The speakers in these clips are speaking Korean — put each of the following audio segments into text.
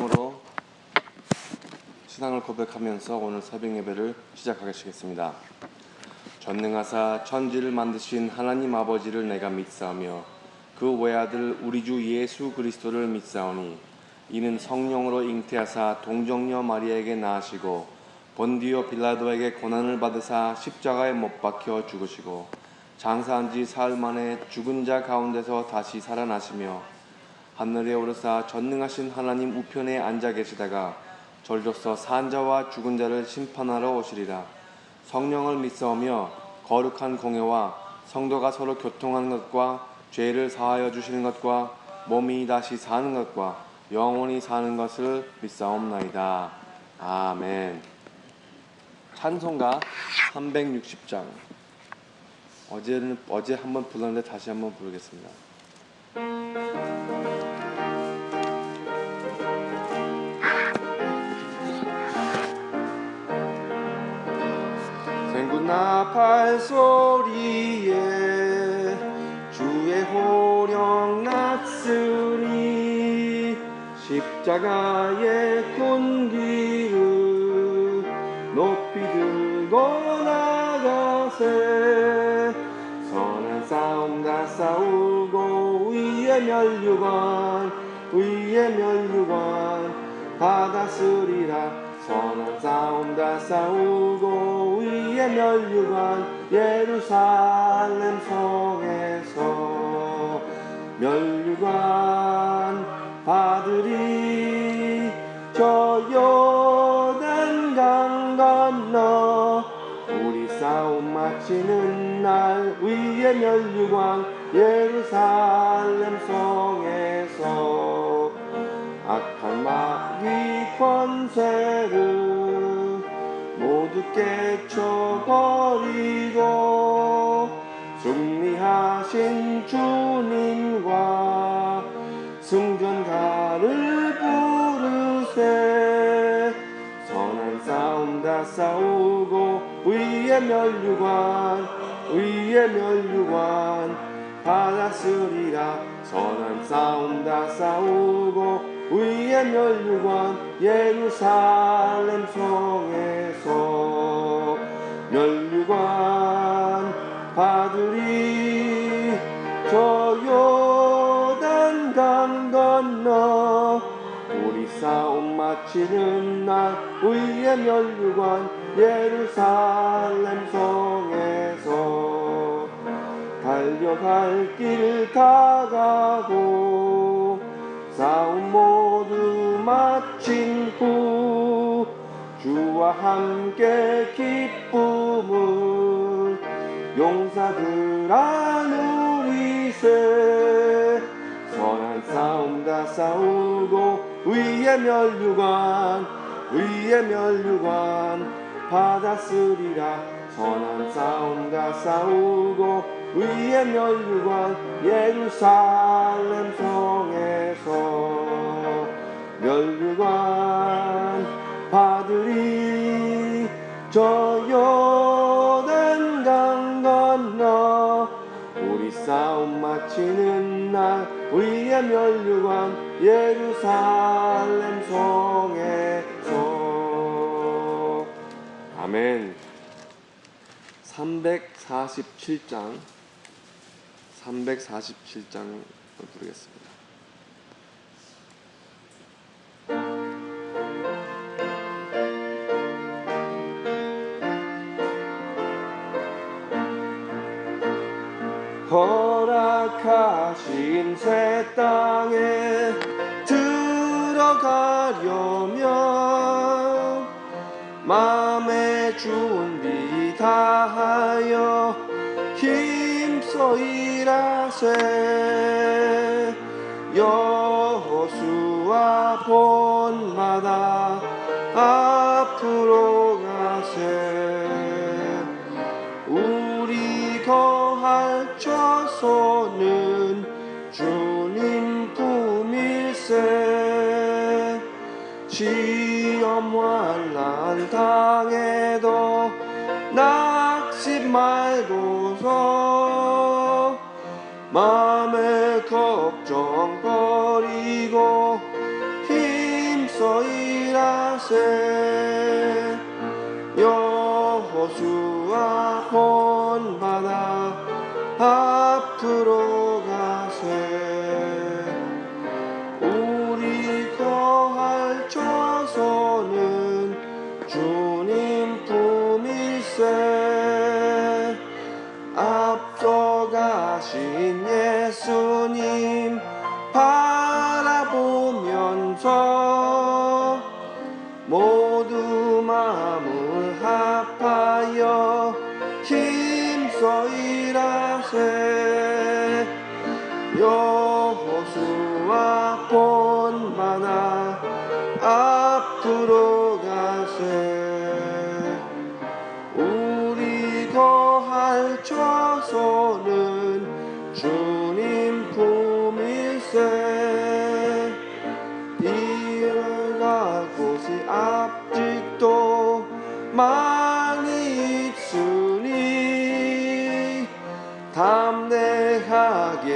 찬송으로 신앙을 고백하면서 오늘 새벽 예배를 시작하겠습니다. 전능하사 천지를 만드신 하나님 아버지를 내가 믿사오며 그 외아들 우리 주 예수 그리스도를 믿사오니 이는 성령으로 잉태하사 동정녀 마리아에게 낳으시고 본디오 빌라도에게 고난을 받으사 십자가에 못 박혀 죽으시고 장사한 지 사흘 만에 죽은 자 가운데서 다시 살아나시며 하늘에 오르사 전능하신 하나님 우편에 앉아 계시다가 저리로서 산 자와 죽은 자를 심판하러 오시리라. 성령을 믿사오며 거룩한 공회와 성도가 서로 교통하는 것과 죄를 사하여 주시는 것과 몸이 다시 사는 것과 영원히 사는 것을 믿사옵나이다. 아멘. 찬송가 360장. 어제 한번 불렀는데 다시 한번 부르겠습니다. 생구나 발소리에 주의 호령 났으니 십자가의 군기를 높이 들고 나가세. 선한 싸움 다 싸우고 위에 멸류관 받았으리라. 선한 싸움 다 싸우고 위에 멸류관 예루살렘 성에서 멸류관 받으리. 저 요단 강 건너 우리 싸움 마치는 날 위에 멸류관 예루살렘 성에서 악한 마귀 권세를 모두 깨쳐버리고 승리하신 주님과 승전가를 부르세. 선한 싸움 다 싸우고 위에 멸류관 받았으리라. 선한 싸움 다 싸우고 위에 멸류관 예루살렘 성에서 멸류관 받으리. 저 요단 강 건너 우리 싸움 마치는 날 위에 멸류관 예루살렘 성에서 달려갈 길 다 가고 싸움 모두 마친 후 주와 함께 기쁨을 용사들아 누리세. 선한 싸움 다 싸우고 위에 멸류관 받았으리라. 선한 싸움 다 싸우고 위에 멸류관 예루살렘 성에서 멸류관 받으리. 저 요단 강 건너 우리 싸움 마치는 날 위에 멸류관 예루살렘 성에서. 아멘. 347장을 부르겠습니다. 허락하신 새 땅에 들어가려면 마음의 준비 다하여 힘써 일하세. 여호수아 본마다 앞으로 가세. 우리 거할 처소는 주님 품일세. 시험 환난 당해도 낙심 말고서 마음의 걱정 버리고 힘써 힘써 일하세. 여호수아 본받아 앞으로 가세. 우리 거할 처소는 주님 품일세. 앞서가신 예수님 바라보면서 모두 마음을 합하여 힘써 일하세. 여호수아 본받아 앞으로 가세. 우리 거할 처소는 주님 품일세. 이어갈 곳이 아직도 많이 있으니 담대하게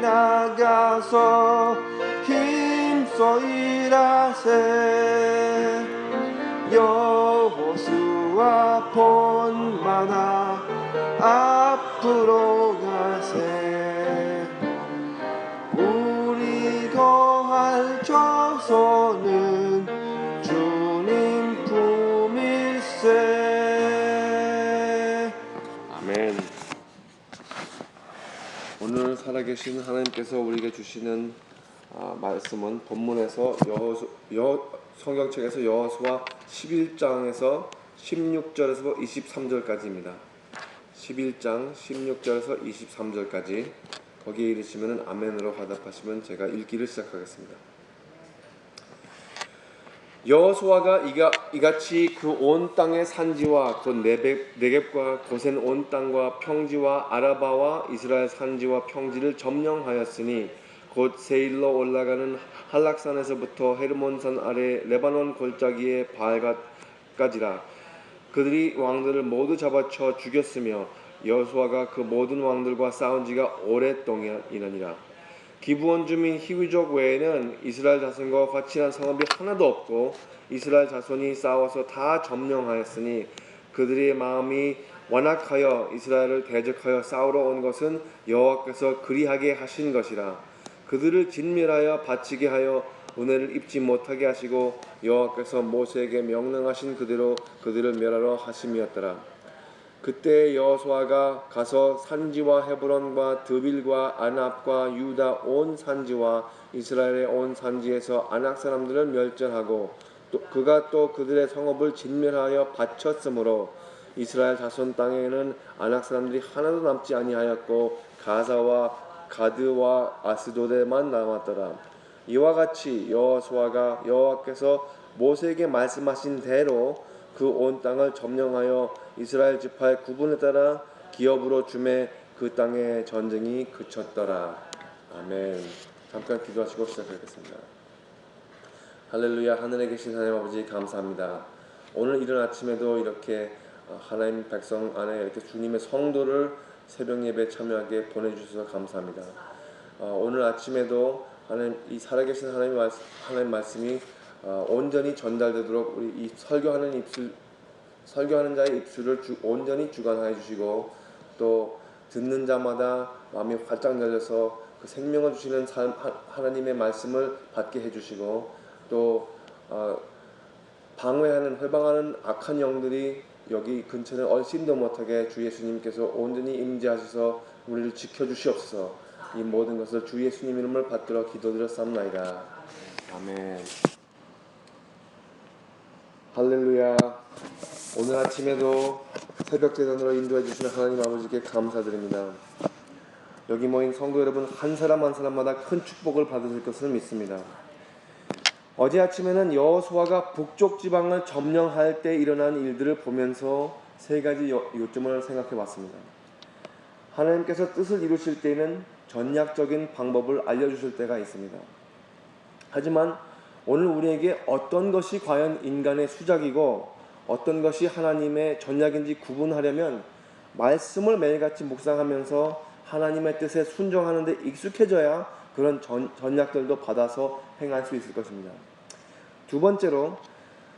나가서 힘써 일하세. 여호수아 본받아 앞으로 가세. 우리 거할 처소는 주님 품일세. 아멘. 오늘 살아계신 하나님께서 우리에게 주시는 말씀은 본문에서 성경책에서 여호수아 11장에서 16절에서 23절까지입니다. 11장 16절에서 23절까지 거기에 이르시면 아멘으로 화답하시면 제가 읽기를 시작하겠습니다. 여호수아가 이같이 그 온 땅의 산지와 곧 네겝과 고센 온 땅과 평지와 아라바와 이스라엘 산지와 평지를 점령하였으니 곧 세일로 올라가는 한락산에서부터 헤르몬산 아래 레바논 골짜기의 바알갓까지라. 그들이 왕들을 모두 잡아쳐 죽였으며 여호수아가 그 모든 왕들과 싸운 지가 오랫동안이니라. 기브온 주민 히위족 외에는 이스라엘 자손과 화친한 성읍이 하나도 없고 이스라엘 자손이 싸워서 다 점령하였으니 그들의 마음이 완악하여 이스라엘을 대적하여 싸우러 온 것은 여호와께서 그리하게 하신 것이라. 그들을 진멸하여 바치게 하여 은혜를 입지 못하게 하시고 여호와께서 모세에게 명령하신 그대로 그들을 멸하러 하심이었더라. 그때 여호수아가 가서 산지와 헤브론과 드빌과 아납과 유다 온 산지와 이스라엘의 온 산지에서 아낙 사람들을 멸절하고 그가 또 그들의 성읍을 진멸하여 바쳤으므로 이스라엘 자손 땅에는 아낙 사람들이 하나도 남지 아니하였고 가사와 가드와 아스도데만 남았더라. 이와 같이 여호수아가 여호와께서 모세에게 말씀하신 대로 그 온 땅을 점령하여 이스라엘 지파의 구분에 따라 기업으로 주매 그 땅의 전쟁이 그쳤더라. 아멘. 잠깐 기도하시고 시작하겠습니다. 할렐루야. 하늘에 계신 하나님 아버지 감사합니다. 오늘 이른 아침에도 이렇게 하나님 백성 안에 이렇게 주님의 성도를 새벽 예배에 참여하게 보내주셔서 감사합니다. 오늘 아침에도 하나님 이 살아계신 하나님 말씀이 온전히 전달되도록 우리 이 설교하는 자의 입술을 온전히 주관하여 주시고 또 듣는 자마다 마음이 활짝 열려서 그 생명을 주시는 하나님의 말씀을 받게 해주시고 또 회방하는 악한 영들이 여기 근처에 얼씬도 못하게 주 예수님께서 온전히 임재하셔서 우리를 지켜주시옵소서. 이 모든 것을 주 예수님 이름을 받들어 기도드렸사옵나이다. 아멘. 할렐루야. 오늘 아침에도 새벽 제단으로 인도해 주시는 하나님 아버지께 감사드립니다. 여기 모인 성도 여러분 한 사람 한 사람마다 큰 축복을 받으실 것을 믿습니다. 어제 아침에는 여호수아가 북쪽 지방을 점령할 때 일어난 일들을 보면서 세 가지 요점을 생각해 봤습니다. 하나님께서 뜻을 이루실 때에는 전략적인 방법을 알려주실 때가 있습니다. 하지만 오늘 우리에게 어떤 것이 과연 인간의 수작이고 어떤 것이 하나님의 전략인지 구분하려면 말씀을 매일같이 묵상하면서 하나님의 뜻에 순종하는 데 익숙해져야 그런 전략들도 받아서 행할 수 있을 것입니다. 두 번째로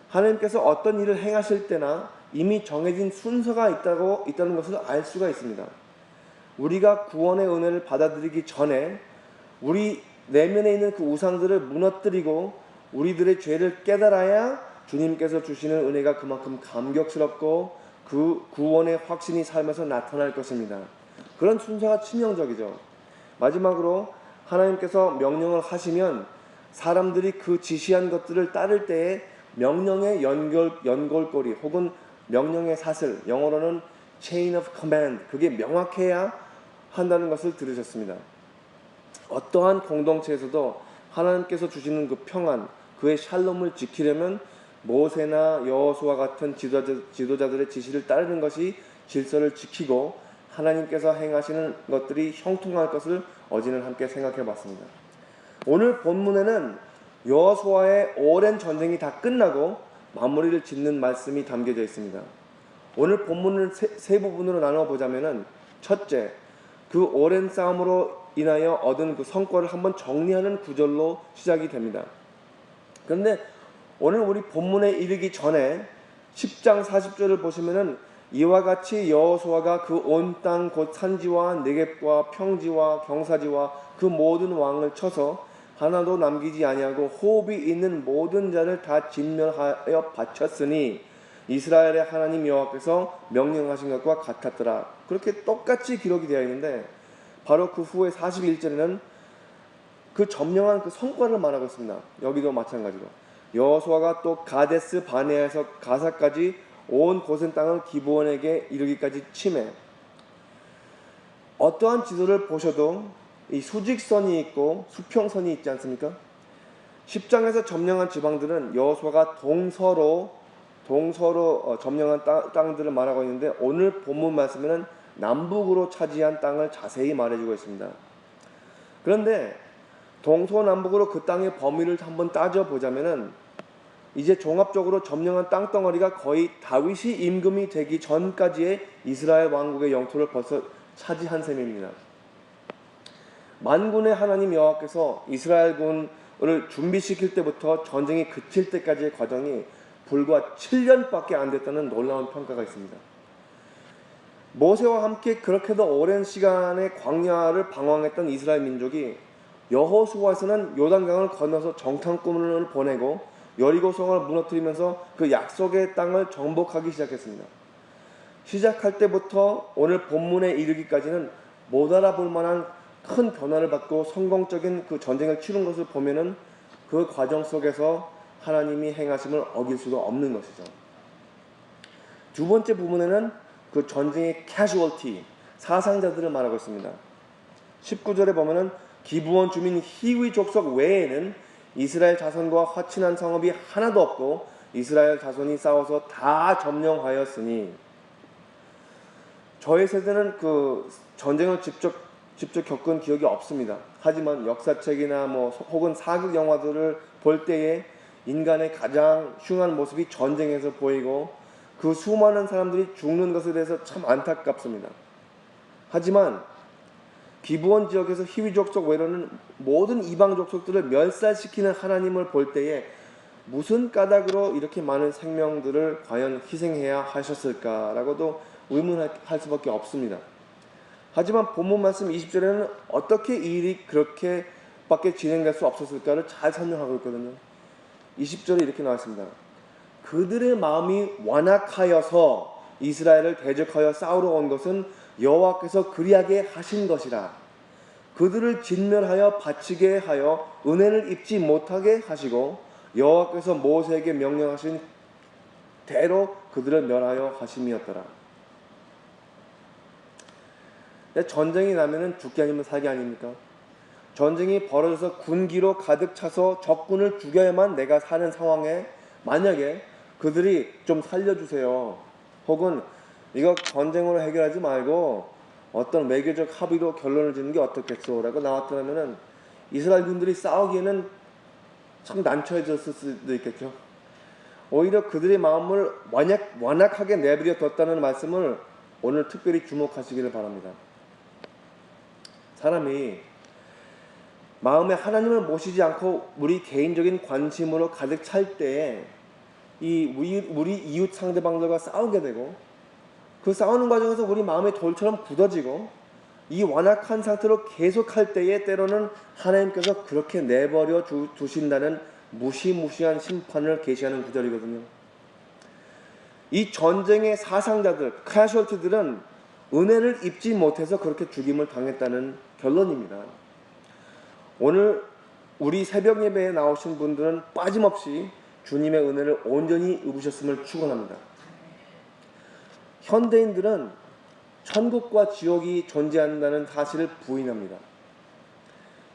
하나님께서 어떤 일을 행하실 때나 이미 정해진 순서가 있다는 것을 알 수가 있습니다. 우리가 구원의 은혜를 받아들이기 전에 우리 내면에 있는 그 우상들을 무너뜨리고 우리들의 죄를 깨달아야 주님께서 주시는 은혜가 그만큼 감격스럽고 그 구원의 확신이 삶에서 나타날 것입니다. 그런 순서가 치명적이죠. 마지막으로 하나님께서 명령을 하시면 사람들이 그 지시한 것들을 따를 때에 명령의 연골고리 혹은 명령의 사슬, 영어로는 chain of command, 그게 명확해야 한다는 것을 들으셨습니다. 어떠한 공동체에서도 하나님께서 주시는 그 평안, 그의 샬롬을 지키려면 모세나 여호수아 같은 지도자들의 지시를 따르는 것이 질서를 지키고 하나님께서 행하시는 것들이 형통할 것을 어제는 함께 생각해 봤습니다. 오늘 본문에는 여호수아의 오랜 전쟁이 다 끝나고 마무리를 짓는 말씀이 담겨져 있습니다. 오늘 본문을 세 부분으로 나눠 보자면은 첫째, 그 오랜 싸움으로 인하여 얻은 그 성과를 한번 정리하는 구절로 시작이 됩니다. 그런데 오늘 우리 본문에 이르기 전에 10장 40절을 보시면은 이와 같이 여호수아가 그 온 땅 곧 산지와 네겝과 평지와 경사지와 그 모든 왕을 쳐서 하나도 남기지 아니하고 호흡이 있는 모든 자를 다 진멸하여 바쳤으니 이스라엘의 하나님 여호와께서 명령하신 것과 같았더라. 그렇게 똑같이 기록이 되어 있는데 바로 그 후에 41절에는 그 점령한 그 성과를 말하고 있습니다. 여기도 마찬가지로 여호수아가 또 가데스 바네아에서 가사까지 온 고센 땅을 기브온에게 이르기까지 치매. 어떠한 지도를 보셔도 이 수직선이 있고 수평선이 있지 않습니까? 10장에서 점령한 지방들은 여호수아가 동서로 점령한 땅들을 말하고 있는데 오늘 본문 말씀에는 남북으로 차지한 땅을 자세히 말해주고 있습니다. 그런데 동서남북으로 그 땅의 범위를 한번 따져보자면은 이제 종합적으로 점령한 땅덩어리가 거의 다윗이 임금이 되기 전까지의 이스라엘 왕국의 영토를 벌써 차지한 셈입니다. 만군의 하나님 여호와께서 이스라엘군을 준비시킬 때부터 전쟁이 그칠 때까지의 과정이 불과 7년밖에 안 됐다는 놀라운 평가가 있습니다. 모세와 함께 그렇게도 오랜 시간의 광야를 방황했던 이스라엘 민족이 여호수아에서는 요단강을 건너서 정탐꾼을 보내고 여리고성을 무너뜨리면서 그 약속의 땅을 정복하기 시작했습니다. 시작할 때부터 오늘 본문에 이르기까지는 못 알아볼 만한 큰 변화를 받고 성공적인 그 전쟁을 치른 것을 보면은 그 과정 속에서 하나님이 행하심을 어길 수가 없는 것이죠. 두 번째 부분에는 그 전쟁의 casualty, 사상자들을 말하고 있습니다. 19절에 보면은 기브온 주민 히위 족속 외에는 이스라엘 자손과 화친한 성읍이 하나도 없고 이스라엘 자손이 싸워서 다 점령하였으니, 저의 세대는 그 전쟁을 직접 겪은 기억이 없습니다. 하지만 역사책이나 혹은 사극 영화들을 볼 때에 인간의 가장 흉한 모습이 전쟁에서 보이고 그 수많은 사람들이 죽는 것에 대해서 참 안타깝습니다. 하지만 기브온 지역에서 히위 족속 외로는 모든 이방 족속들을 멸살시키는 하나님을 볼 때에 무슨 까닭으로 이렇게 많은 생명들을 과연 희생해야 하셨을까라고도 의문할 수밖에 없습니다. 하지만 본문 말씀 20절에는 어떻게 이 일이 그렇게밖에 진행될 수 없었을까를 잘 설명하고 있거든요. 20절에 이렇게 나왔습니다. 그들의 마음이 완악하여서 이스라엘을 대적하여 싸우러 온 것은 여호와께서 그리하게 하신 것이라. 그들을 진멸하여 바치게 하여 은혜를 입지 못하게 하시고 여호와께서 모세에게 명령하신 대로 그들을 멸하여 하심이었더라. 전쟁이 나면은 죽기 아니면 살기 아닙니까? 전쟁이 벌어져서 군기로 가득 차서 적군을 죽여야만 내가 사는 상황에 만약에 그들이 좀 살려주세요, 혹은 이거 전쟁으로 해결하지 말고 어떤 외교적 합의로 결론을 짓는 게 어떻겠소 라고 나왔더라면은 이스라엘 군들이 싸우기에는 참 난처해졌을 수도 있겠죠. 오히려 그들의 마음을 완악하게 내버려 뒀다는 말씀을 오늘 특별히 주목하시기를 바랍니다. 사람이 마음에 하나님을 모시지 않고 우리 개인적인 관심으로 가득 찰 때에 우리 이웃 상대방들과 싸우게 되고, 그 싸우는 과정에서 우리 마음이 돌처럼 굳어지고, 이 완악한 상태로 계속할 때에 때로는 하나님께서 그렇게 내버려 두신다는 무시무시한 심판을 계시하는 구절이거든요. 이 전쟁의 사상자들, 캐주얼티들은 은혜를 입지 못해서 그렇게 죽임을 당했다는 결론입니다. 오늘 우리 새벽 예배에 나오신 분들은 빠짐없이 주님의 은혜를 온전히 입으셨음을 축원합니다. 현대인들은 천국과 지옥이 존재한다는 사실을 부인합니다.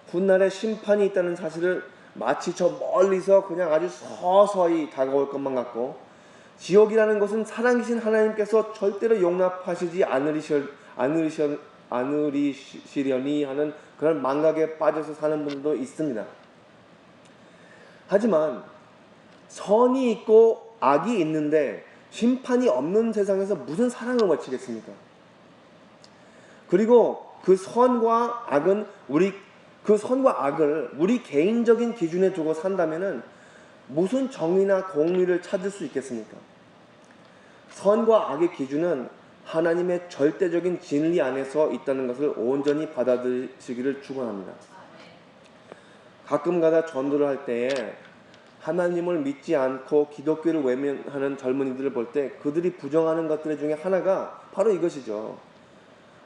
훗날에 심판이 있다는 사실을 마치 저 멀리서 그냥 아주 서서히 다가올 것만 같고, 지옥이라는 것은 살아계신 하나님께서 절대로 용납하시지 않으시려니 하는 그런 망각에 빠져서 사는 분들도 있습니다. 하지만 선이 있고 악이 있는데 심판이 없는 세상에서 무슨 사랑을 외치겠습니까? 그리고 그 선과 악을 우리 개인적인 기준에 두고 산다면은 무슨 정의나 공의를 찾을 수 있겠습니까? 선과 악의 기준은 하나님의 절대적인 진리 안에서 있다는 것을 온전히 받아들이시기를 축원합니다. 가끔가다 전도를 할 때에 하나님을 믿지 않고 기독교를 외면하는 젊은이들을 볼 때 그들이 부정하는 것들 중에 하나가 바로 이것이죠.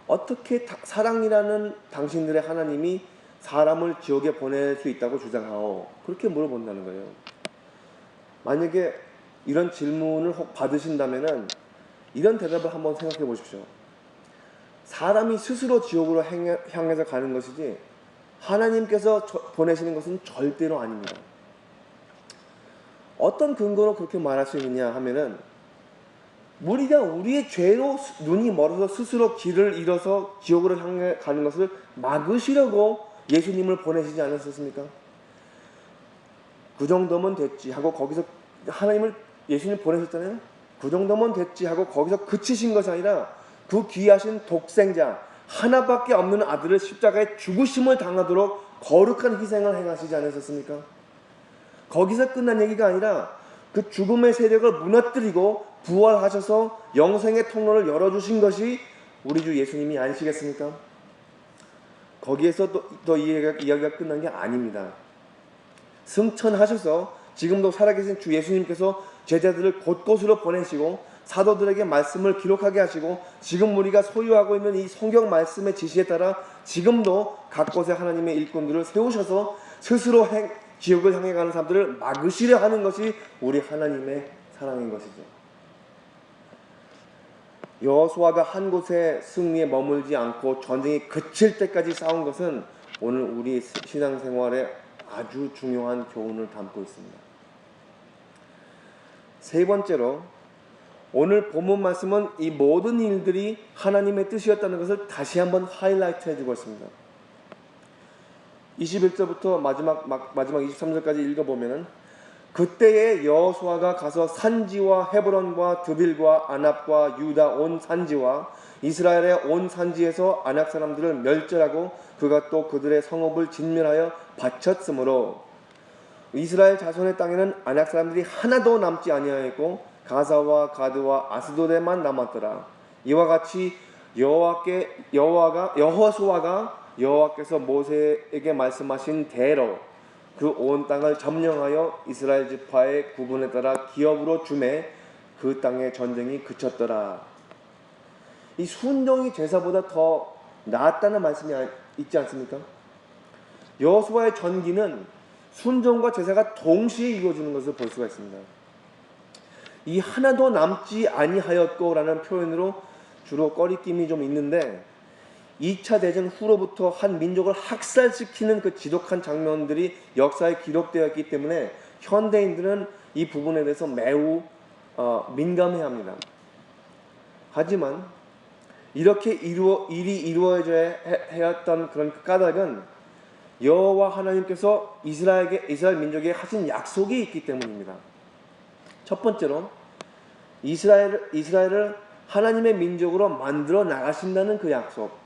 어떻게 사랑이라는 당신들의 하나님이 사람을 지옥에 보낼 수 있다고 주장하오? 그렇게 물어본다는 거예요. 만약에 이런 질문을 혹 받으신다면은 이런 대답을 한번 생각해 보십시오. 사람이 스스로 지옥으로 향해서 가는 것이지 하나님께서 보내시는 것은 절대로 아닙니다. 어떤 근거로 그렇게 말할 수 있느냐 하면은, 우리가 우리의 죄로 눈이 멀어서 스스로 길을 잃어서 지옥으로 향해 가는 것을 막으시려고 예수님을 보내시지 않으셨습니까? 그 정도면 됐지 하고 거기서 예수님 보내셨잖아요. 그 정도면 됐지 하고 거기서 그치신 것이 아니라 그 귀하신 독생자 하나밖에 없는 아들을 십자가에 죽으심을 당하도록 거룩한 희생을 행하시지 않으셨습니까? 거기서 끝난 얘기가 아니라 그 죽음의 세력을 무너뜨리고 부활하셔서 영생의 통로를 열어주신 것이 우리 주 예수님이 아니시겠습니까? 거기에서 또 이야기가 끝난 게 아닙니다. 승천하셔서 지금도 살아계신 주 예수님께서 제자들을 곳곳으로 보내시고 사도들에게 말씀을 기록하게 하시고, 지금 우리가 소유하고 있는 이 성경 말씀의 지시에 따라 지금도 각 곳에 하나님의 일꾼들을 세우셔서 스스로 지옥을 향해 가는 사람들을 막으시려 하는 것이 우리 하나님의 사랑인 것이죠. 여호수아가 한 곳에 승리에 머물지 않고 전쟁이 그칠 때까지 싸운 것은 오늘 우리 신앙생활에 아주 중요한 교훈을 담고 있습니다. 세 번째로, 오늘 본문 말씀은 이 모든 일들이 하나님의 뜻이었다는 것을 다시 한번 하이라이트 해주고 있습니다. 21절부터 마지막 23절까지 읽어보면은, 그때에 여호수아가 가서 산지와 헤브론과 드빌과 아납과 유다 온 산지와 이스라엘의 온 산지에서 아낙 사람들을 멸절하고 그가 또 그들의 성읍을 진멸하여 바쳤으므로 이스라엘 자손의 땅에는 아낙 사람들이 하나도 남지 아니하였고 가사와 가드와 아스도데만 남았더라. 이와 같이 여호수아가 여호와께서 모세에게 말씀하신 대로 그 온 땅을 점령하여 이스라엘 지파의 구분에 따라 기업으로 주매 그 땅의 전쟁이 그쳤더라. 이 순종이 제사보다 더 낫다는 말씀이 있지 않습니까? 여호수아의 전기는 순종과 제사가 동시에 이루어지는 것을 볼 수가 있습니다. 이 하나도 남지 아니하였고라는 표현으로 주로 꺼리낌이 좀 있는데, 2차 대전 후로부터 한 민족을 학살시키는 그 지독한 장면들이 역사에 기록되어 있기 때문에 현대인들은 이 부분에 대해서 매우 민감해합니다. 하지만 이렇게 일이 이루어져야 했던 그런 까닭은 여호와 하나님께서 이스라엘 민족에게 하신 약속이 있기 때문입니다. 첫 번째로, 이스라엘을 하나님의 민족으로 만들어 나가신다는 그 약속,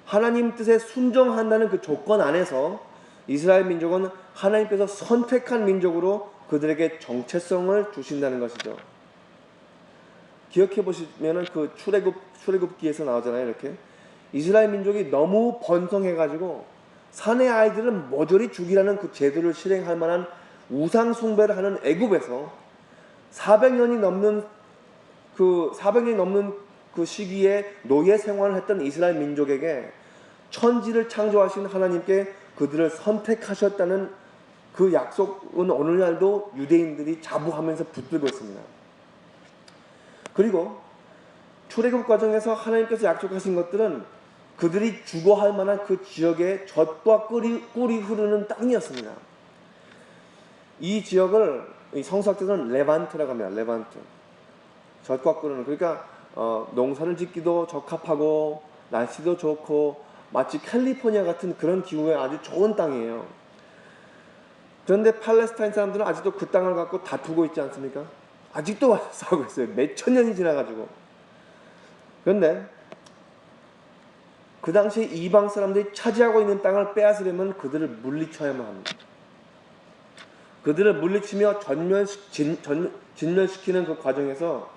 하나님 뜻에 순종한다는 그 조건 안에서 이스라엘 민족은 하나님께서 선택한 민족으로 그들에게 정체성을 주신다는 것이죠. 기억해 보시면은 그 출애굽기에서 나오잖아요. 이렇게 이스라엘 민족이 너무 번성해가지고 사내 아이들을 모조리 죽이라는 그 제도를 실행할 만한 우상 숭배를 하는 애굽에서 400년이 넘는 그 시기에 노예 생활을 했던 이스라엘 민족에게 천지를 창조하신 하나님께 그들을 선택하셨다는 그 약속은 오늘날도 유대인들이 자부하면서 붙들고 있습니다. 그리고 출애굽 과정에서 하나님께서 약속하신 것들은 그들이 주거할 만한 그 지역에 젖과 꿀이 흐르는 땅이었습니다. 이 지역을 성서학자들은 레반트라고 합니다. 레반트. 젖과 꿀은, 그러니까 농사를 짓기도 적합하고 날씨도 좋고 마치 캘리포니아 같은 그런 기후에 아주 좋은 땅이에요. 그런데 팔레스타인 사람들은 아직도 그 땅을 갖고 다투고 있지 않습니까? 아직도 싸우고 있어요. 몇천 년이 지나가지고. 그런데 그 당시에 이방 사람들이 차지하고 있는 땅을 빼앗으려면 그들을 물리쳐야만 합니다. 그들을 물리치며 진멸시키는 그 과정에서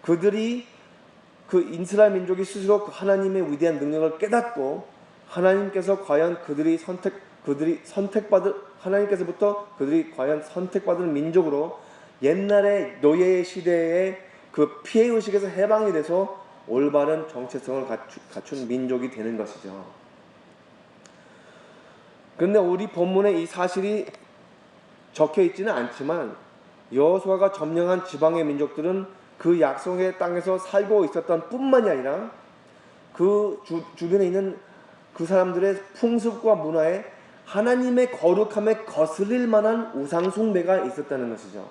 그들이 그 이스라엘 민족이 스스로 그 하나님의 위대한 능력을 깨닫고 하나님께서 과연 하나님께서부터 그들이 과연 선택받을 민족으로 옛날의 노예 시대의 그 피해의식에서 해방이 돼서 올바른 정체성을 갖춘 민족이 되는 것이죠. 그런데 우리 본문에 이 사실이 적혀 있지는 않지만 여호수아가 점령한 지방의 민족들은 그 약속의 땅에서 살고 있었던 뿐만이 아니라 그 주변에 있는 그 사람들의 풍습과 문화에 하나님의 거룩함에 거슬릴 만한 우상 숭배가 있었다는 것이죠.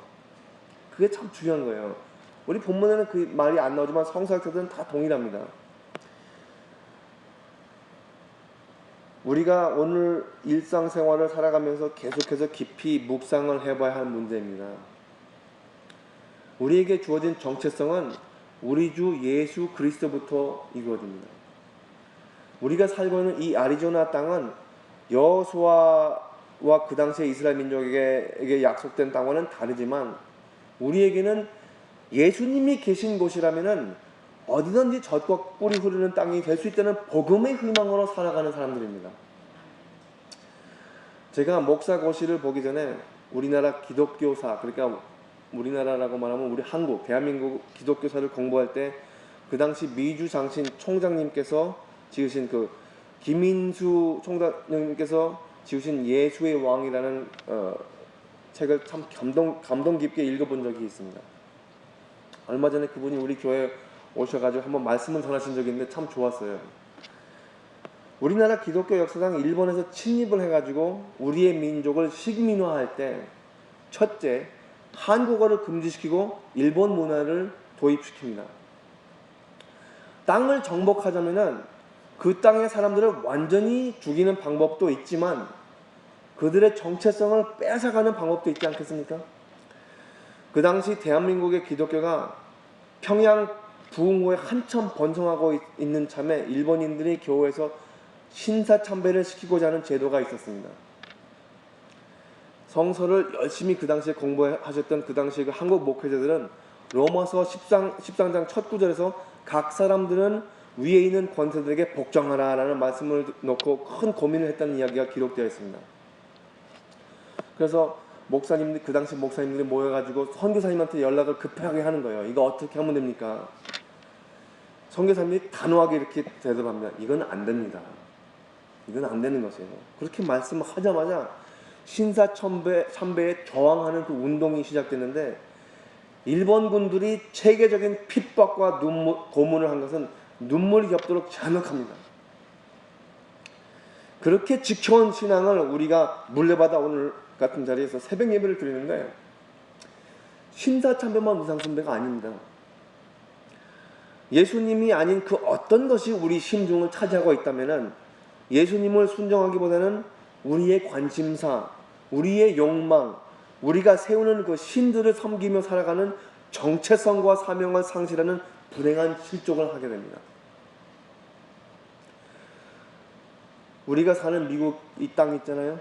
그게 참 중요한 거예요. 우리 본문에는 그 말이 안 나오지만 성서학자들은 다 동일합니다. 우리가 오늘 일상생활을 살아가면서 계속해서 깊이 묵상을 해봐야 할 문제입니다. 우리에게 주어진 정체성은 우리 주 예수 그리스도부터 이루어집니다. 우리가 살고 있는 이 아리조나 땅은 여호수아와 그 당시에 이스라엘 민족에게 약속된 땅과는 다르지만 우리에게는 예수님이 계신 곳이라면은 어디든지 젖과 꿀이 흐르는 땅이 될 수 있다는 복음의 희망으로 살아가는 사람들입니다. 제가 목사고시를 보기 전에 우리나라 기독교사, 그러니까 우리나라라고 말하면 우리 한국, 대한민국 기독교사를 공부할 때 그 당시 미주장신 총장님께서 지으신 그 김인수 총장님께서 지으신 예수의 왕이라는 책을 참 감동 깊게 읽어본 적이 있습니다. 얼마 전에 그분이 우리 교회에 오셔가지고 한번 말씀을 전하신 적이 있는데 참 좋았어요. 우리나라 기독교 역사상 일본에서 침입을 해가지고 우리의 민족을 식민화할 때 첫째, 한국어를 금지시키고 일본 문화를 도입시킵니다. 땅을 정복하자면은 그 땅의 사람들을 완전히 죽이는 방법도 있지만 그들의 정체성을 뺏어가는 방법도 있지 않겠습니까? 그 당시 대한민국의 기독교가 평양 부흥 후에 한참 번성하고 있는 참에 일본인들이 교회에서 신사참배를 시키고자 하는 제도가 있었습니다. 성서를 열심히 그 당시에 공부하셨던 그 당시에 그 한국 목회자들은 로마서 13장 첫 구절에서 각 사람들은 위에 있는 권세들에게 복종하라 라는 말씀을 놓고 큰 고민을 했다는 이야기가 기록되어 있습니다. 그래서 목사님들, 그 당시 목사님들이 모여가지고 선교사님한테 연락을 급하게 하는 거예요. 이거 어떻게 하면 됩니까? 선교사님이 단호하게 이렇게 대답합니다. 이건 안 됩니다. 이건 안 되는 것이에요. 그렇게 말씀하자마자 신사참배에 저항하는 그 운동이 시작됐는데 일본 군들이 체계적인 핍박과 고문을 한 것은 눈물이 겹도록 잔혹합니다. 그렇게 지켜온 신앙을 우리가 물려받아 오늘 같은 자리에서 새벽 예배를 드리는데 신사참배만 우상숭배가 아닙니다. 예수님이 아닌 그 어떤 것이 우리 심중을 차지하고 있다면 예수님을 순종하기보다는 우리의 관심사, 우리의 욕망, 우리가 세우는 그 신들을 섬기며 살아가는 정체성과 사명을 상실하는 불행한 실족을 하게 됩니다. 우리가 사는 미국 이 땅 있잖아요.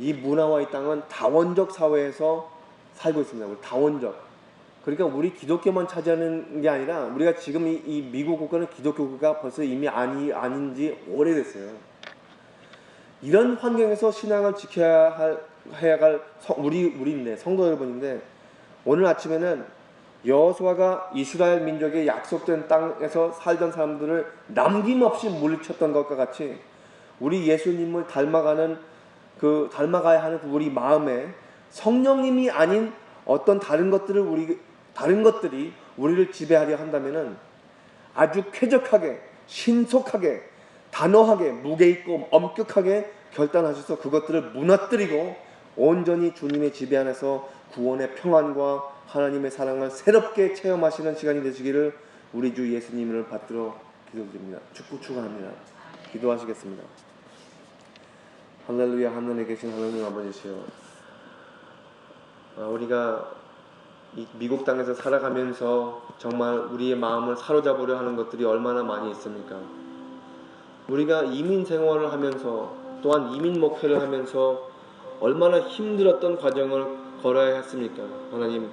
이 문화와 이 땅은 다원적 사회에서 살고 있습니다. 우리 다원적. 그러니까 우리 기독교만 차지하는 게 아니라 우리가 지금 이 미국 국가는 기독교가 벌써 이미 아닌지 오래됐어요. 이런 환경에서 신앙을 해야 할 우리인데, 성도 여러분인데, 오늘 아침에는 여호수아가 이스라엘 민족의 약속된 땅에서 살던 사람들을 남김없이 물리쳤던 것과 같이 우리 예수님을 닮아가야 하는 우리 마음에 성령님이 아닌 어떤 다른 것들이 우리를 지배하려 한다면은 아주 쾌적하게, 신속하게, 단호하게, 무게 있고 엄격하게 결단하셔서 그것들을 무너뜨리고 온전히 주님의 지배 안에서 구원의 평안과 하나님의 사랑을 새롭게 체험하시는 시간이 되시기를 우리 주 예수님을 받들어 기도드립니다. 축복합니다. 기도하시겠습니다. 할렐루야. 하늘에 계신 하나님 아버지시여, 우리가 이 미국 땅에서 살아가면서 정말 우리의 마음을 사로잡으려 하는 것들이 얼마나 많이 있습니까? 우리가 이민 생활을 하면서 또한 이민 목회를 하면서 얼마나 힘들었던 과정을 걸어야 했습니까? 하나님,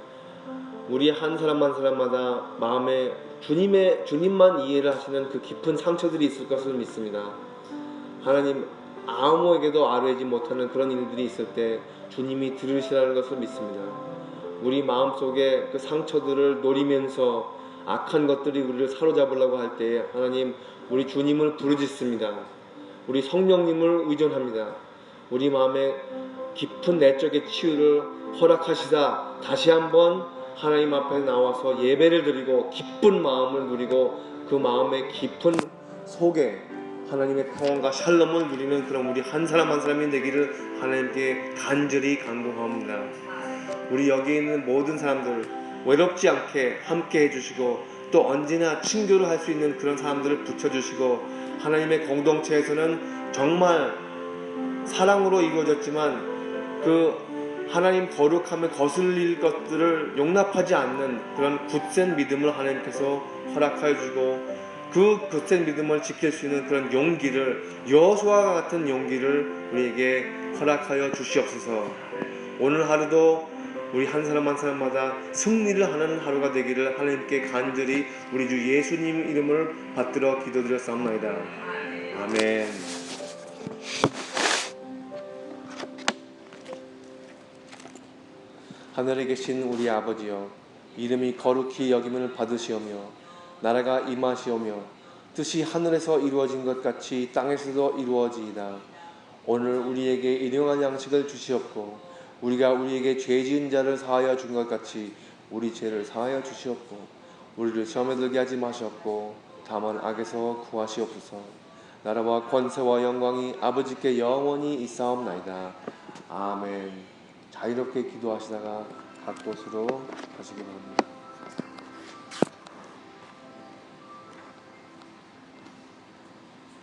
우리 한 사람 한 사람마다 마음에 주님만 이해를 하시는 그 깊은 상처들이 있을 것을 믿습니다. 하나님, 아무에게도 아뢰지 못하는 그런 일들이 있을 때 주님이 들으시라는 것을 믿습니다. 우리 마음속에 그 상처들을 노리면서 악한 것들이 우리를 사로잡으려고 할 때 하나님, 우리 주님을 부르짖습니다. 우리 성령님을 의존합니다. 우리 마음에 깊은 내적의 치유를 허락하시다 다시 한번 하나님 앞에 나와서 예배를 드리고 기쁜 마음을 누리고 그 마음의 깊은 속에 하나님의 평안과 샬롬을 누리는 그런 우리 한 사람 한 사람이 되기를 하나님께 간절히 간구합니다. 우리 여기 있는 모든 사람들 외롭지 않게 함께 해주시고 또 언제나 친교를 할 수 있는 그런 사람들을 붙여주시고 하나님의 공동체에서는 정말 사랑으로 이루어졌지만 그 하나님 거룩함에 거슬릴 것들을 용납하지 않는 그런 굳센 믿음을 하나님께서 허락하여 주고 그 굳센 믿음을 지킬 수 있는 그런 용기를, 여호수아와 같은 용기를 우리에게 허락하여 주시옵소서. 오늘 하루도 우리 한 사람 한 사람마다 승리를 하는 하루가 되기를 하나님께 간절히 우리 주 예수님 이름을 받들어 기도드렸사옵나이다. 아멘. 하늘에 계신 우리 아버지여, 이름이 거룩히 여김을 받으시오며 나라가 임하시오며 뜻이 하늘에서 이루어진 것 같이 땅에서도 이루어지이다. 오늘 우리에게 일용할 양식을 주시옵고 우리가 우리에게 죄 지은 자를 사하여 준 것 같이 우리 죄를 사하여 주시옵고 우리를 시험에 들게 하지 마시옵고 다만 악에서 구하시옵소서. 나라와 권세와 영광이 아버지께 영원히 있사옵나이다. 아멘. 자유롭게 기도하시다가 각 곳으로 가시기 바랍니다.